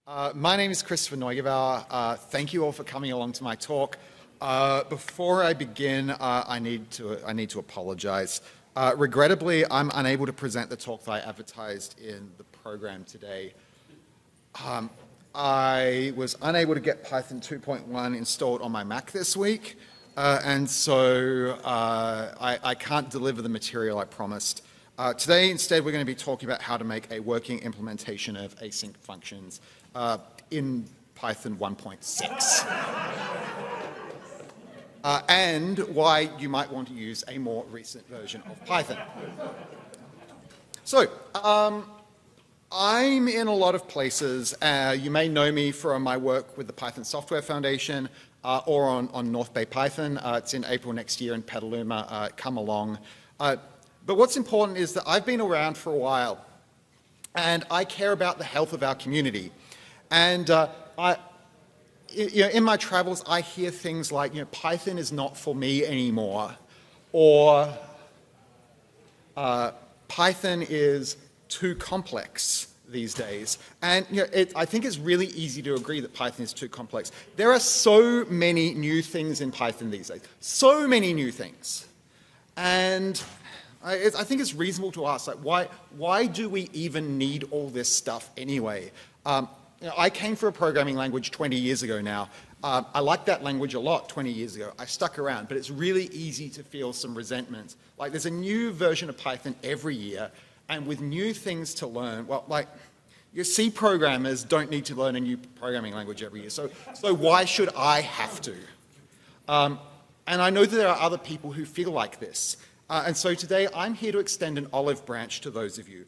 My name is Christopher Neugebauer. Thank you all for coming along to my talk. Before I begin, I need to apologize. Regrettably, I'm unable to present the talk that I advertised in the program today. I was unable to get Python 2.1 installed on my Mac this week, and so I can't deliver the material I promised. Today, instead, we're going to be talking about how to make a working implementation of async functions in Python 1.6. And why you might want to use a more recent version of Python. So, I'm in a lot of places. You may know me from my work with the Python Software Foundation or on North Bay Python. It's in April next year in Petaluma. Come along. But what's important is that I've been around for a while, and I care about the health of our community. And in my travels, I hear things like, Python is not for me anymore, or Python is too complex these days. And I think it's really easy to agree that Python is too complex. There are so many new things in Python these days, so many new things. And I think it's reasonable to ask, why do we even need all this stuff anyway? I came from a programming language 20 years ago now. I liked that language a lot 20 years ago. I stuck around, but it's really easy to feel some resentment. Like, there's a new version of Python every year, and with new things to learn, your C programmers don't need to learn a new programming language every year, so why should I have to? And I know that there are other people who feel like this. And so today, I'm here to extend an olive branch to those of you.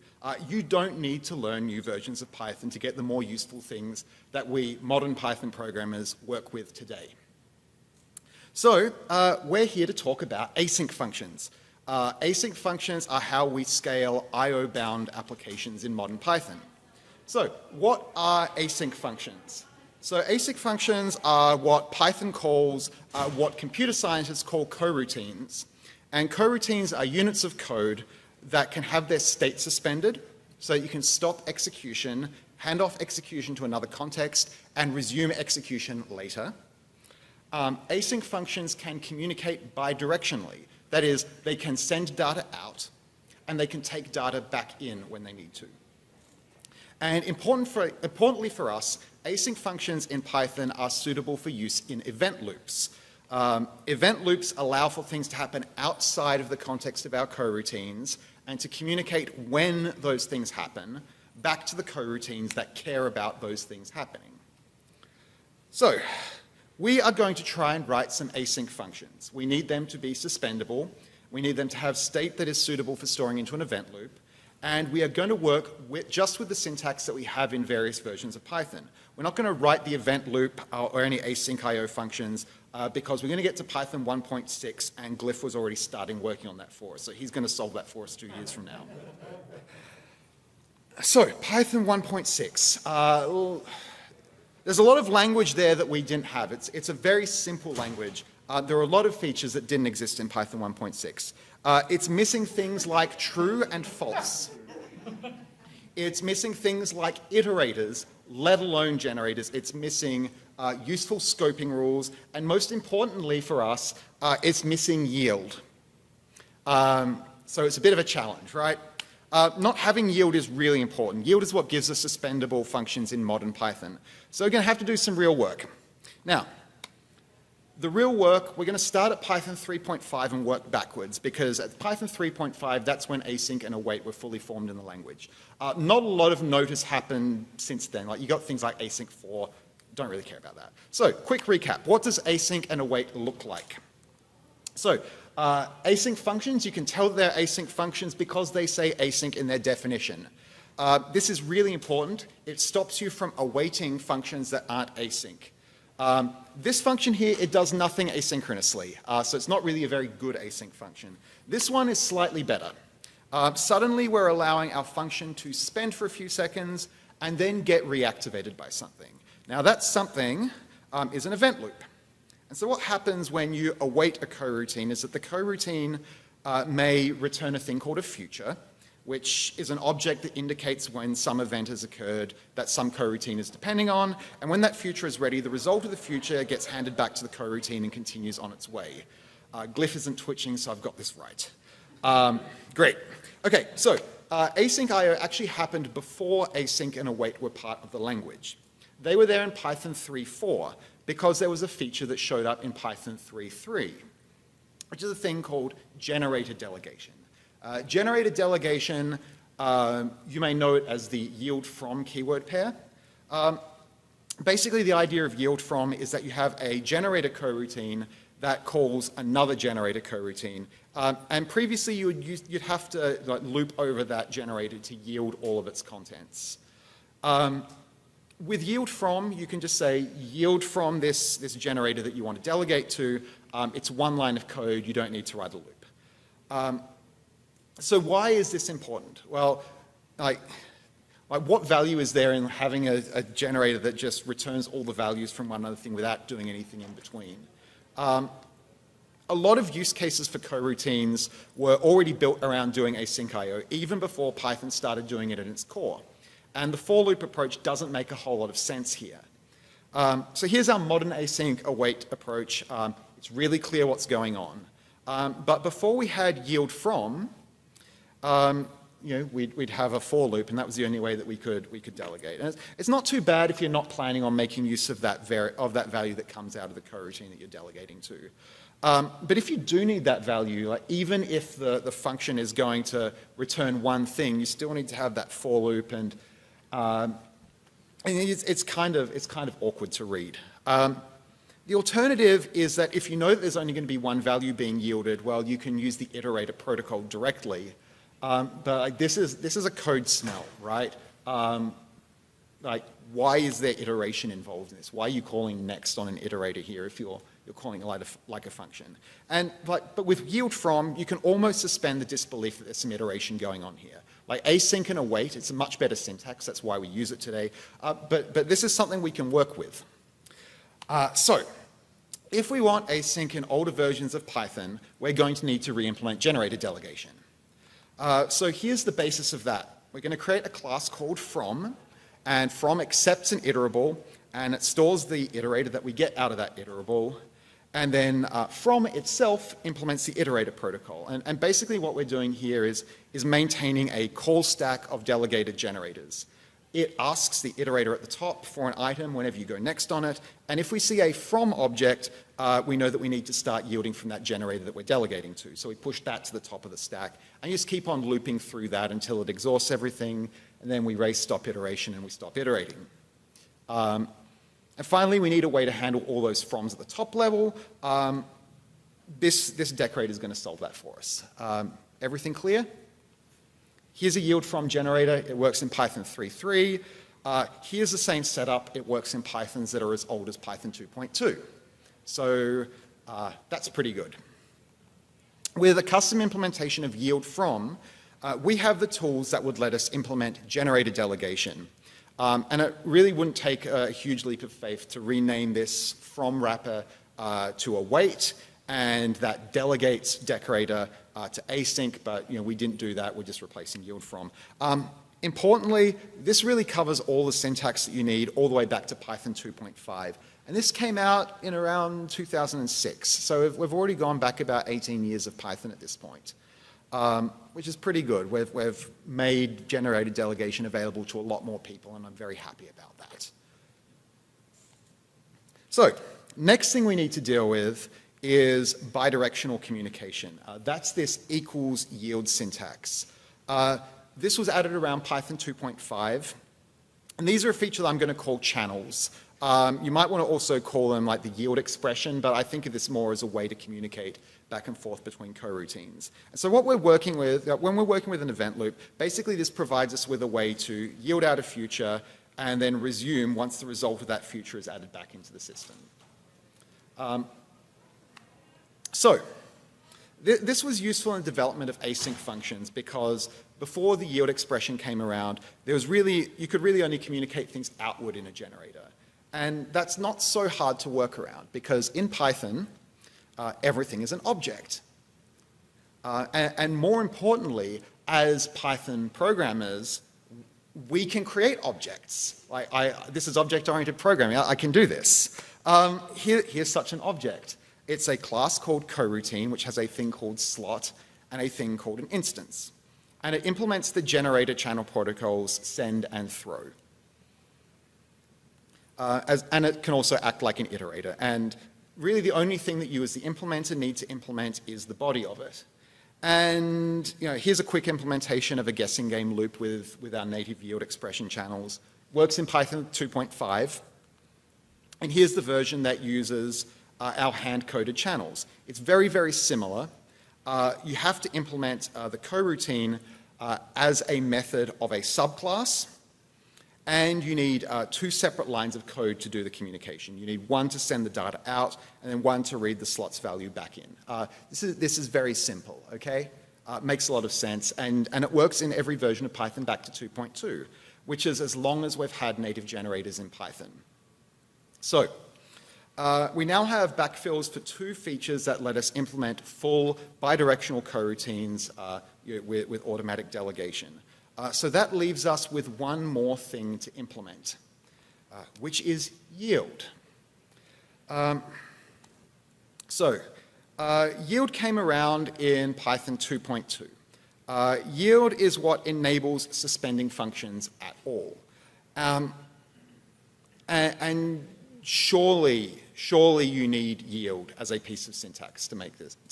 You don't need to learn new versions of Python to get the more useful things that we modern Python programmers work with today. So we're here to talk about async functions. Async functions are how we scale I/O-bound applications in modern Python. So what are async functions? So async functions are what Python calls, what computer scientists call coroutines. And coroutines are units of code that can have their state suspended, so you can stop execution, hand off execution to another context, and resume execution later. Async functions can communicate bidirectionally. That is, they can send data out, and they can take data back in when they need to. And importantly for us, async functions in Python are suitable for use in event loops. Event loops allow for things to happen outside of the context of our coroutines and to communicate when those things happen back to the coroutines that care about those things happening. So, we are going to try and write some async functions. We need them to be suspendable. We need them to have state that is suitable for storing into an event loop. And we are going to work just with the syntax that we have in various versions of Python. We're not going to write the event loop or any async I/O functions because we're going to get to Python 1.6 and Glyph was already starting working on that for us. So he's going to solve that for us 2 years from now. So Python 1.6. There's a lot of language there that we didn't have. It's a very simple language. There are a lot of features that didn't exist in Python 1.6. It's missing things like true and false. It's missing things like iterators, let alone generators. It's missing useful scoping rules. And most importantly for us, it's missing yield. So it's a bit of a challenge, right? Not having yield is really important. Yield is what gives us suspendable functions in modern Python. So we're going to have to do some real work. Now, the real work, we're going to start at Python 3.5 and work backwards, because at Python 3.5, that's when async and await were fully formed in the language. Not a lot of notice happened since then. Like, you got things like async 4, don't really care about that. So, quick recap. What does async and await look like? So, async functions, you can tell they're async functions because they say async in their definition. This is really important. It stops you from awaiting functions that aren't async. This function here, it does nothing asynchronously, so it's not really a very good async function. This one is slightly better. Suddenly we're allowing our function to spend for a few seconds and then get reactivated by something. Now that something is an event loop. And so what happens when you await a coroutine is that the coroutine may return a thing called a future, which is an object that indicates when some event has occurred that some coroutine is depending on, and when that future is ready, the result of the future gets handed back to the coroutine and continues on its way. Glyph isn't twitching, so I've got this right. Great. Okay, so async I/O actually happened before async and await were part of the language. They were there in Python 3.4 because there was a feature that showed up in Python 3.3, which is a thing called generator delegation. Generator delegation, you may know it as the yield from keyword pair. Basically, the idea of yield from is that you have a generator coroutine that calls another generator coroutine. And previously, you'd have to loop over that generator to yield all of its contents. With yield from, you can just say yield from this generator that you want to delegate to. It's one line of code. You don't need to write a loop. So why is this important? Well, what value is there in having a generator that just returns all the values from one other thing without doing anything in between? A lot of use cases for coroutines were already built around doing async I/O, even before Python started doing it at its core. And the for loop approach doesn't make a whole lot of sense here. So here's our modern async await approach. It's really clear what's going on. But before we had yield from, we'd have a for loop, and that was the only way that we could delegate. And it's not too bad if you're not planning on making use of that value that comes out of the coroutine that you're delegating to. But if you do need that value, even if the function is going to return one thing, you still need to have that for loop, and it's kind of awkward to read. The alternative is that if you know that there's only going to be one value being yielded, well, you can use the iterator protocol directly. But this is a code smell, right? Why is there iteration involved in this? Why are you calling next on an iterator here if you're calling it like a function? But with yield from, you can almost suspend the disbelief that there's some iteration going on here. Like async and await, it's a much better syntax. That's why we use it today. But this is something we can work with. So if we want async in older versions of Python, we're going to need to re-implement generator delegation. So here's the basis of that. We're going to create a class called from, and from accepts an iterable, and it stores the iterator that we get out of that iterable, and then from itself implements the iterator protocol. And basically what we're doing here is maintaining a call stack of delegated generators. It asks the iterator at the top for an item whenever you go next on it, and if we see a from object, we know that we need to start yielding from that generator that we're delegating to. So we push that to the top of the stack, and you just keep on looping through that until it exhausts everything, and then we raise stop iteration and we stop iterating. And finally, we need a way to handle all those froms at the top level. This decorator is going to solve that for us. Everything clear? Here's a yield from generator. It works in Python 3.3. Here's the same setup. It works in Pythons that are as old as Python 2.2. So that's pretty good. With a custom implementation of yield from, we have the tools that would let us implement generator delegation. And it really wouldn't take a huge leap of faith to rename this from wrapper to await, and that delegates decorator to async, but we didn't do that. We're just replacing yield from. Importantly, this really covers all the syntax that you need all the way back to Python 2.5. And this came out in around 2006. So we've already gone back about 18 years of Python at this point, which is pretty good. We've made generated delegation available to a lot more people, and I'm very happy about that. So next thing we need to deal with is bidirectional communication. That's this equals yield syntax. This was added around Python 2.5, and these are a feature that I'm going to call channels. You might want to also call them like the yield expression, but I think of this more as a way to communicate back and forth between coroutines. And so what we're working with, when we're working with an event loop, basically this provides us with a way to yield out a future and then resume once the result of that future is added back into the system. So this was useful in the development of async functions because before the yield expression came around, you could really only communicate things outward in a generator. And that's not so hard to work around because in Python, everything is an object. And more importantly, as Python programmers, we can create objects. This is object-oriented programming. I can do this. Here's such an object. It's a class called coroutine, which has a thing called slot and a thing called an instance. And it implements the generator channel protocols send and throw. And it can also act like an iterator. And really the only thing that you as the implementer need to implement is the body of it. And here's a quick implementation of a guessing game loop with our native yield expression channels. Works in Python 2.5. And here's the version that uses our hand-coded channels. It's very, very similar. You have to implement the coroutine as a method of a subclass, and you need 2 separate lines of code to do the communication. You need one to send the data out, and then one to read the slot's value back in. This is very simple, okay? Makes a lot of sense, and it works in every version of Python back to 2.2, which is as long as we've had native generators in Python. So, we now have backfills for 2 features that let us implement full bidirectional coroutines with automatic delegation. So that leaves us with one more thing to implement, which is yield. Yield came around in Python 2.2. Yield is what enables suspending functions at all. And surely you need yield as a piece of syntax to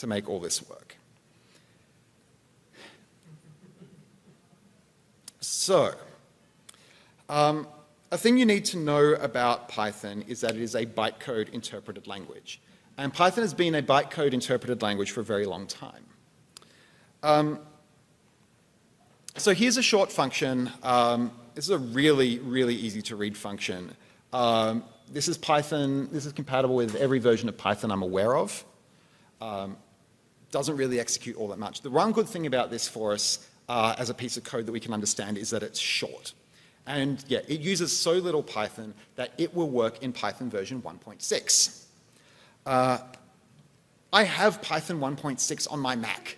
make all this work. So, a thing you need to know about Python is that it is a bytecode interpreted language. And Python has been a bytecode interpreted language for a very long time. So here's a short function. This is a really, really easy to read function. This is Python. This is compatible with every version of Python I'm aware of. Doesn't really execute all that much. The one good thing about this for us as a piece of code that we can understand is that it's short. And yeah, it uses so little Python that it will work in Python version 1.6. I have Python 1.6 on my Mac.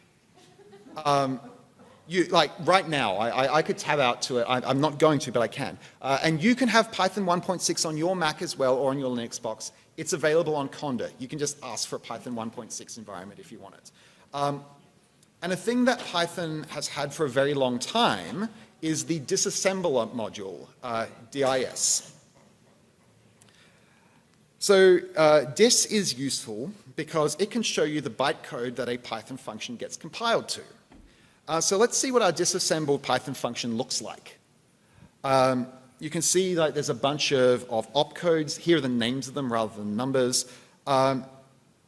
Right now, I could tab out to it. I'm not going to, but I can. And you can have Python 1.6 on your Mac as well, or on your Linux box. It's available on Conda. You can just ask for a Python 1.6 environment if you want it. And a thing that Python has had for a very long time is the disassembler module, dis. So dis is useful because it can show you the bytecode that a Python function gets compiled to. So let's see what our disassembled Python function looks like. You can see there's a bunch of opcodes. Here are the names of them rather than numbers.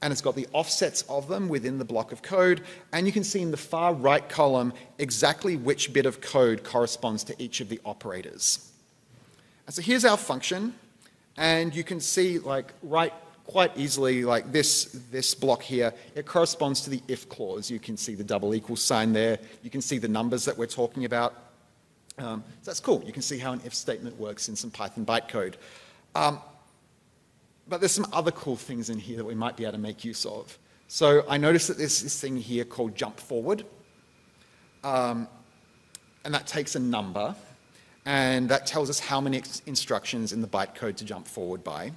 And it's got the offsets of them within the block of code. And you can see in the far right column exactly which bit of code corresponds to each of the operators. And so here's our function. And you can see quite easily, this block here, it corresponds to the if clause. You can see the double equal sign there. You can see the numbers that we're talking about. So that's cool. You can see how an if statement works in some Python bytecode. But there's some other cool things in here that we might be able to make use of. So I noticed that there's this thing here called jump forward. And that takes a number. And that tells us how many instructions in the bytecode to jump forward by.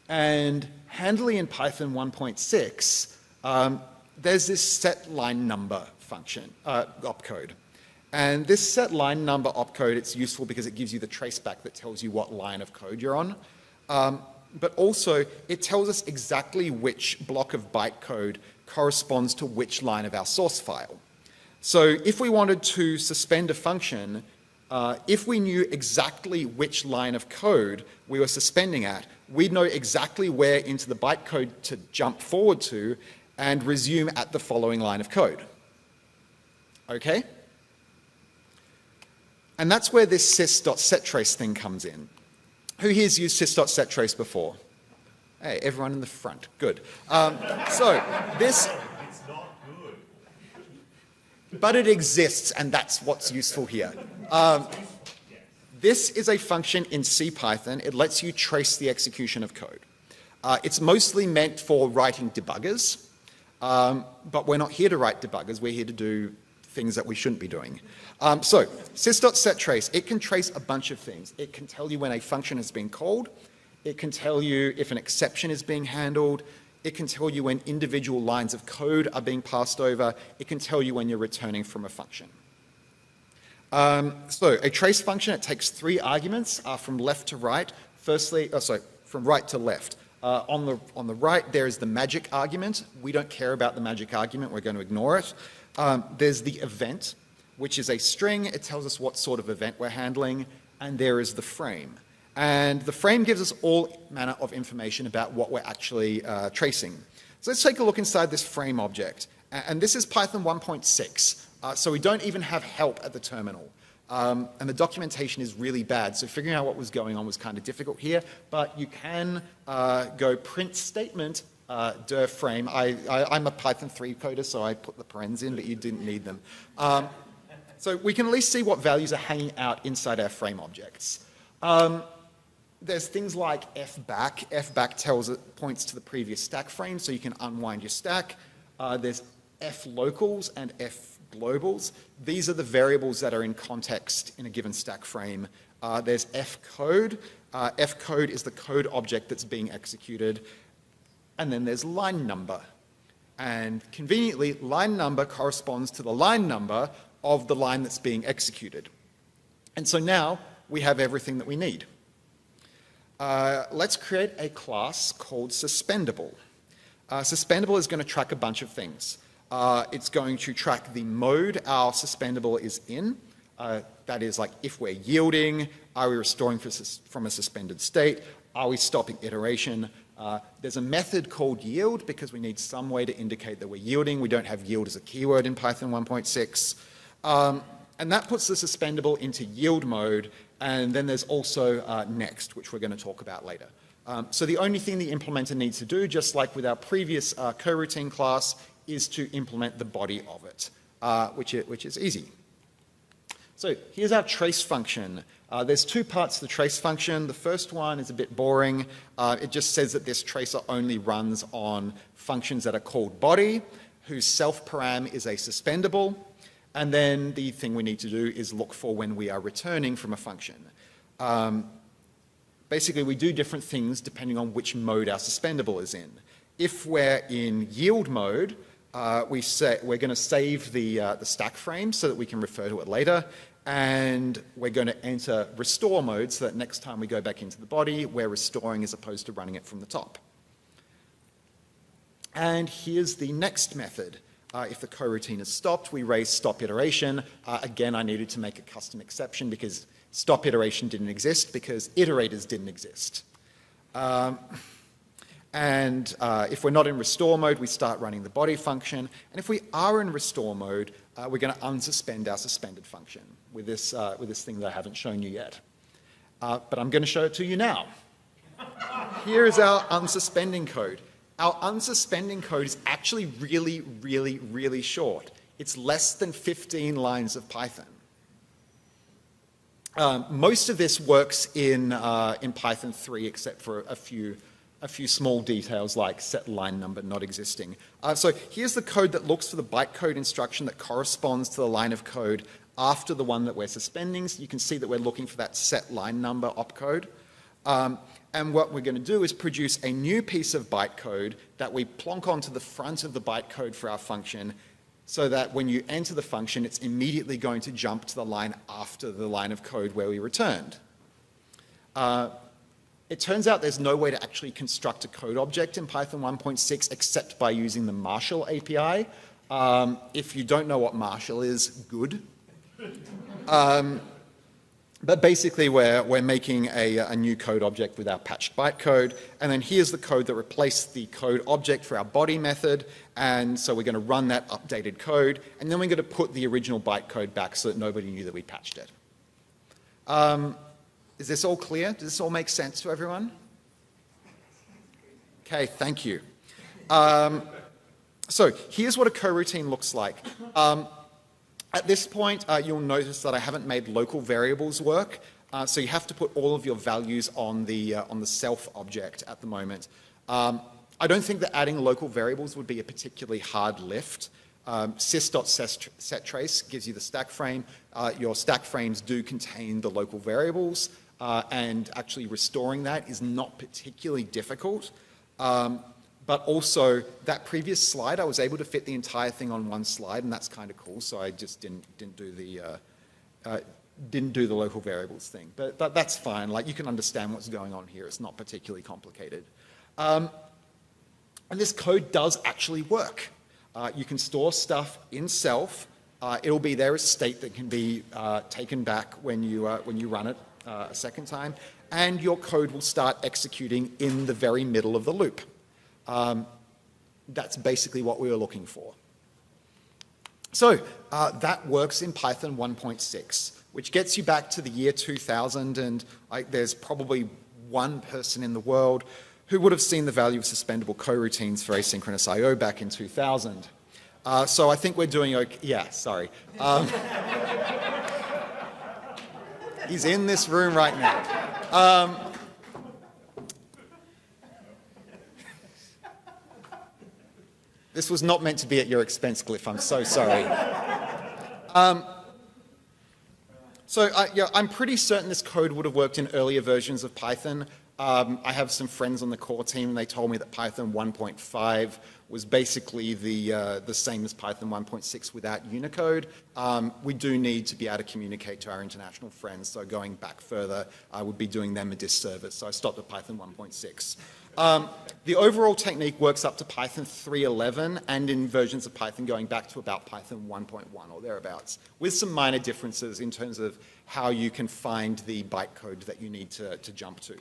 And handily in Python 1.6, there's this set line number function, opcode. And this set line number opcode, it's useful because it gives you the traceback that tells you what line of code you're on. But also, it tells us exactly which block of bytecode corresponds to which line of our source file. So if we wanted to suspend a function, if we knew exactly which line of code we were suspending at, we'd know exactly where into the bytecode to jump forward to and resume at the following line of code. Okay? And that's where this sys.setTrace thing comes in. Who here's used sys.setTrace before? Hey, everyone in the front. Good. So this... It's not good. But it exists, and that's what's useful here. This is a function in CPython. It lets you trace the execution of code. It's mostly meant for writing debuggers, but we're not here to write debuggers. We're here to do things that we shouldn't be doing. So sys.setTrace, it can trace a bunch of things. It can tell you when a function has been called. It can tell you if an exception is being handled. It can tell you when individual lines of code are being passed over. It can tell you when you're returning from a function. So a trace function, it takes 3 arguments from left to right. Firstly, from right to left. On the right, there is the magic argument. We don't care about the magic argument. We're going to ignore it. There's the event, which is a string. It tells us what sort of event we're handling. And there is the frame. And the frame gives us all manner of information about what we're actually tracing. So let's take a look inside this frame object. And this is Python 1.6. So we don't even have help at the terminal. And the documentation is really bad. So figuring out what was going on was kind of difficult here. But you can go print statement dir frame. I'm a Python 3 coder, so I put the parens in, but you didn't need them. So we can at least see what values are hanging out inside our frame objects. There's things like fback. Fback points to the previous stack frame, so you can unwind your stack. There's flocals and fglobals. These are the variables that are in context in a given stack frame. There's fcode. Fcode is the code object that's being executed. And then there's line number. And conveniently, line number corresponds to the line number of the line that's being executed. And so now we have everything that we need. Let's create a class called suspendable. Suspendable is going to track a bunch of things. It's going to track the mode our suspendable is in. That is like if we're yielding, are we restoring from a suspended state, are we stopping iteration. There's a method called yield because we need some way to indicate that we're yielding. We don't have yield as a keyword in Python 1.6. And that puts the suspendable into yield mode. And then there's also next, which we're going to talk about later. So the only thing the implementer needs to do, just like with our previous coroutine class, is to implement the body of it, which is easy. So here's our trace function. There's 2 parts to the trace function. The first one is a bit boring. It just says that this tracer only runs on functions that are called body, whose self-param is a suspendable. And then the thing we need to do is look for when we are returning from a function. Basically, we do different things depending on which mode our suspendable is in. If we're in yield mode, we're going to save the stack frame so that we can refer to it later. And we're going to enter restore mode so that next time we go back into the body, we're restoring as opposed to running it from the top. And here's the next method. If the coroutine is stopped, we raise stop iteration. Again, I needed to make a custom exception because stop iteration didn't exist because iterators didn't exist. And if we're not in restore mode, we start running the body function. And if we are in restore mode, we're going to unsuspend our suspended function with this thing that I haven't shown you yet. But I'm going to show it to you now. Here is our unsuspending code. Our unsuspending code is actually really, really, really short. It's less than 15 lines of Python. Most of this works in Python 3, except for a few small details like set line number not existing. So here's the code that looks for the bytecode instruction that corresponds to the line of code after the one that we're suspending. So you can see that we're looking for that set line number opcode. And what we're going to do is produce a new piece of bytecode that we plonk onto the front of the bytecode for our function so that when you enter the function, it's immediately going to jump to the line after the line of code where we returned. It turns out there's no way to actually construct a code object in Python 1.6 except by using the Marshall API. If you don't know what Marshall is, good. But basically, we're making a new code object with our patched bytecode. And then here's the code that replaced the code object for our body method. And so we're going to run that updated code. And then we're going to put the original bytecode back so that nobody knew that we patched it. Is this all clear? Does this all make sense to everyone? Okay, thank you. So here's what a coroutine looks like. At this point, you'll notice that I haven't made local variables work. So you have to put all of your values on the self object at the moment. I don't think that adding local variables would be a particularly hard lift. sys.setTrace gives you the stack frame. Your stack frames do contain the local variables, and actually restoring that is not particularly difficult. But also, that previous slide, I was able to fit the entire thing on one slide, and that's kind of cool, so I just didn't do the local variables thing. But that's fine. Like, you can understand what's going on here. It's not particularly complicated. And this code does actually work. You can store stuff in self. It'll be there as state that can be taken back when you run it a second time, and your code will start executing in the very middle of the loop. That's basically what we were looking for. So that works in Python 1.6, which gets you back to the year 2000, and there's probably one person in the world who would have seen the value of suspendable coroutines for asynchronous I/O back in 2000. So I think we're doing okay. Yeah, sorry. He's in this room right now. This was not meant to be at your expense, Glyph. I'm so sorry. Yeah, I'm pretty certain this code would have worked in earlier versions of Python. I have some friends on the core team, and they told me that Python 1.5 was basically the same as Python 1.6 without Unicode. We do need to be able to communicate to our international friends, so going back further, I would be doing them a disservice, so I stopped at Python 1.6. The overall technique works up to Python 3.11 and in versions of Python going back to about Python 1.1 or thereabouts, with some minor differences in terms of how you can find the bytecode that you need to jump to.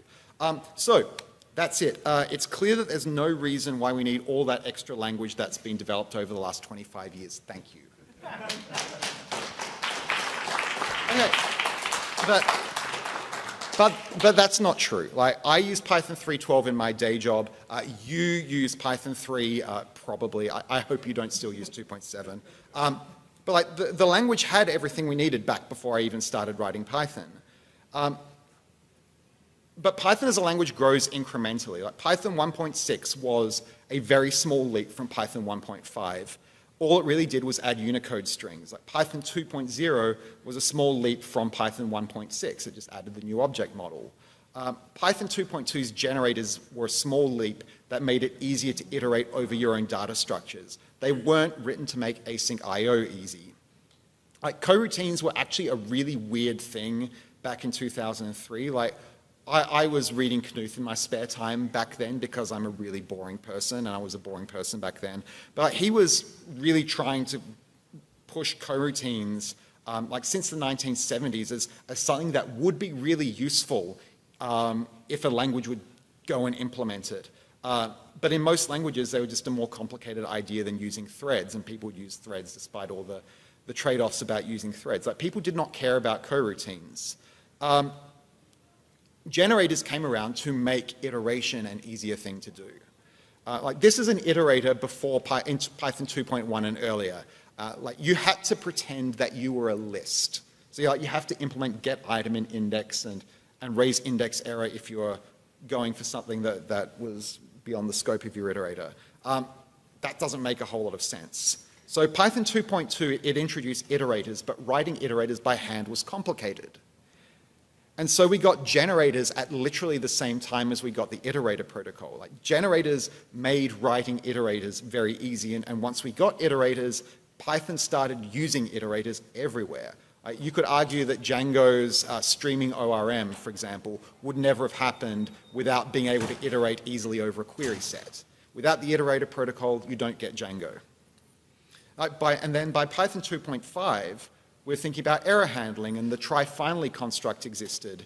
So that's it. It's clear that there's no reason why we need all that extra language that's been developed over the last 25 years. Thank you. Okay. But that's not true. Like, I use Python 3.12 in my day job. You use Python 3 probably. I hope you don't still use 2.7. But like, the language had everything we needed back before I even started writing Python. But Python as a language grows incrementally. Like, Python 1.6 was a very small leap from Python 1.5. All it really did was add Unicode strings. Like, Python 2.0 was a small leap from Python 1.6. It just added the new object model. Python 2.2's generators were a small leap that made it easier to iterate over your own data structures. They weren't written to make async I/O easy. Like, coroutines were actually a really weird thing back in 2003. Like, I was reading Knuth in my spare time back then because I'm a really boring person, and I was a boring person back then. But he was really trying to push coroutines, like since the 1970s, as something that would be really useful if a language would go and implement it. But in most languages, they were just a more complicated idea than using threads, and people would use threads despite all the trade-offs about using threads. Like, people did not care about coroutines. Generators came around to make iteration an easier thing to do. Like, this is an iterator before in Python 2.1 and earlier. Like, you had to pretend that you were a list. So you have to implement get item in index and raise index error if you're going for something that was beyond the scope of your iterator. That doesn't make a whole lot of sense. So Python 2.2, it introduced iterators, but writing iterators by hand was complicated. And so we got generators at literally the same time as we got the iterator protocol. Like, generators made writing iterators very easy, and once we got iterators, Python started using iterators everywhere. You could argue that Django's streaming ORM, for example, would never have happened without being able to iterate easily over a query set. Without the iterator protocol, you don't get Django. And then by Python 2.5, we're thinking about error handling, and the try finally construct existed.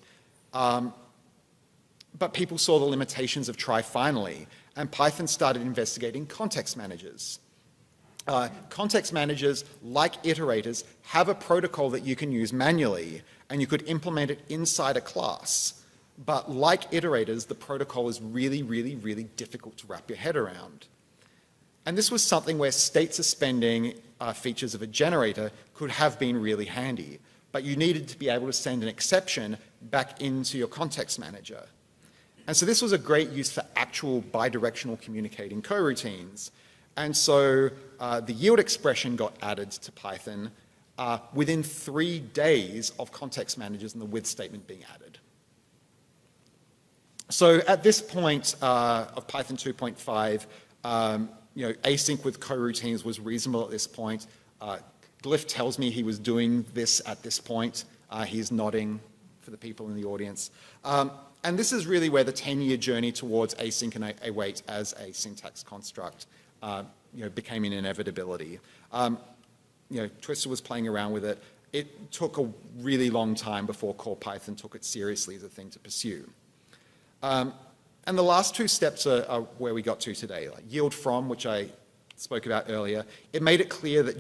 But people saw the limitations of try finally, and Python started investigating context managers. Context managers, like iterators, have a protocol that you can use manually, and you could implement it inside a class. But like iterators, the protocol is really, really, really difficult to wrap your head around. And this was something where state suspending features of a generator could have been really handy, but you needed to be able to send an exception back into your context manager. And so this was a great use for actual bidirectional communicating coroutines. And so the yield expression got added to Python within 3 days of context managers and the with statement being added. So at this point of Python 2.5, async with coroutines was reasonable at this point. Glyph tells me he was doing this at this point. He's nodding for the people in the audience. And this is really where the 10-year journey towards async and await as a syntax construct became an inevitability. Twister was playing around with it. It took a really long time before core Python took it seriously as a thing to pursue. And the last 2 steps are where we got to today, like yield from, which I spoke about earlier. It made it clear that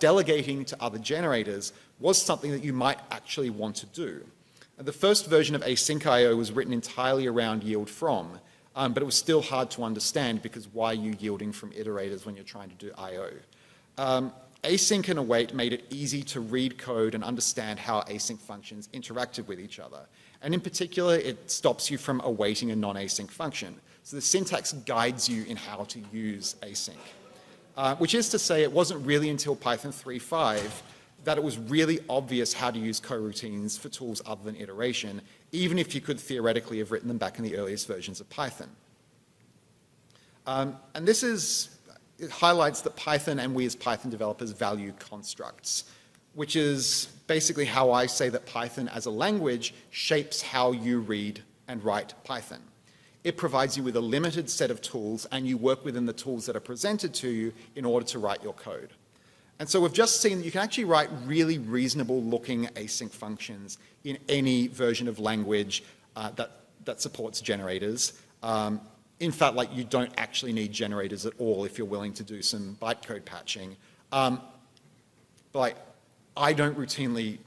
delegating to other generators was something that you might actually want to do. And the first version of async IO was written entirely around yield from, but it was still hard to understand because why are you yielding from iterators when you're trying to do IO? Async and await made it easy to read code and understand how async functions interacted with each other. And in particular, it stops you from awaiting a non-async function. So the syntax guides you in how to use async. Which is to say, it wasn't really until Python 3.5 that it was really obvious how to use coroutines for tools other than iteration, even if you could theoretically have written them back in the earliest versions of Python. And it highlights that Python and we as Python developers value constructs, which is basically how I say that Python as a language shapes how you read and write Python. It provides you with a limited set of tools, and you work within the tools that are presented to you in order to write your code. And so we've just seen that you can actually write really reasonable looking async functions in any version of language that supports generators. In fact, like, you don't actually need generators at all if you're willing to do some bytecode patching. But I don't routinely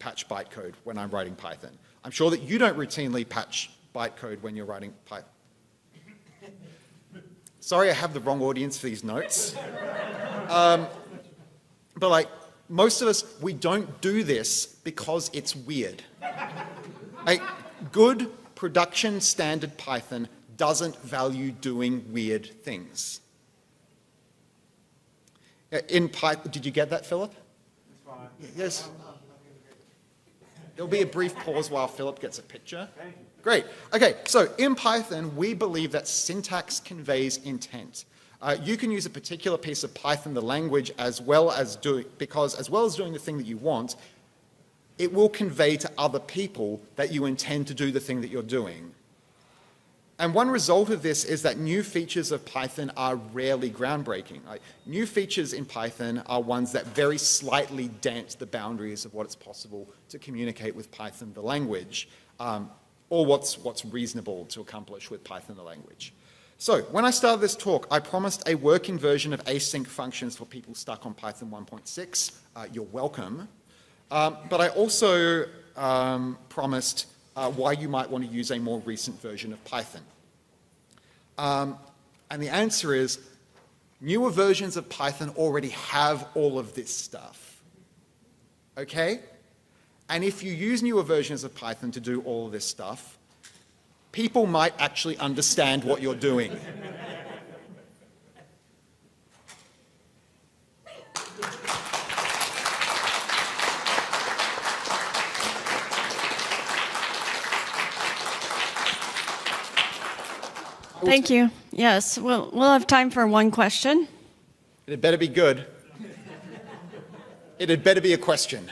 patch bytecode when I'm writing Python. I'm sure that you don't routinely patch bytecode when you're writing Python. Sorry, I have the wrong audience for these notes. But like, most of us, we don't do this because it's weird. Like, good production standard Python doesn't value doing weird things. In Python, did you get that, Philip? Yes. There'll be a brief pause while Philip gets a picture. Great. Okay, so in Python, we believe that syntax conveys intent. You can use a particular piece of Python, the language, as well as doing the thing that you want, it will convey to other people that you intend to do the thing that you're doing. And one result of this is that new features of Python are rarely groundbreaking. New features in Python are ones that very slightly dent the boundaries of what it's possible to communicate with Python, the language, or what's reasonable to accomplish with Python, the language. So when I started this talk, I promised a working version of async functions for people stuck on Python 1.6. You're welcome. But I also promised why you might want to use a more recent version of Python. And the answer is, newer versions of Python already have all of this stuff. Okay? And if you use newer versions of Python to do all of this stuff, people might actually understand what you're doing. Thank you. Yes, we'll have time for one question. It had better be good. It had better be a question.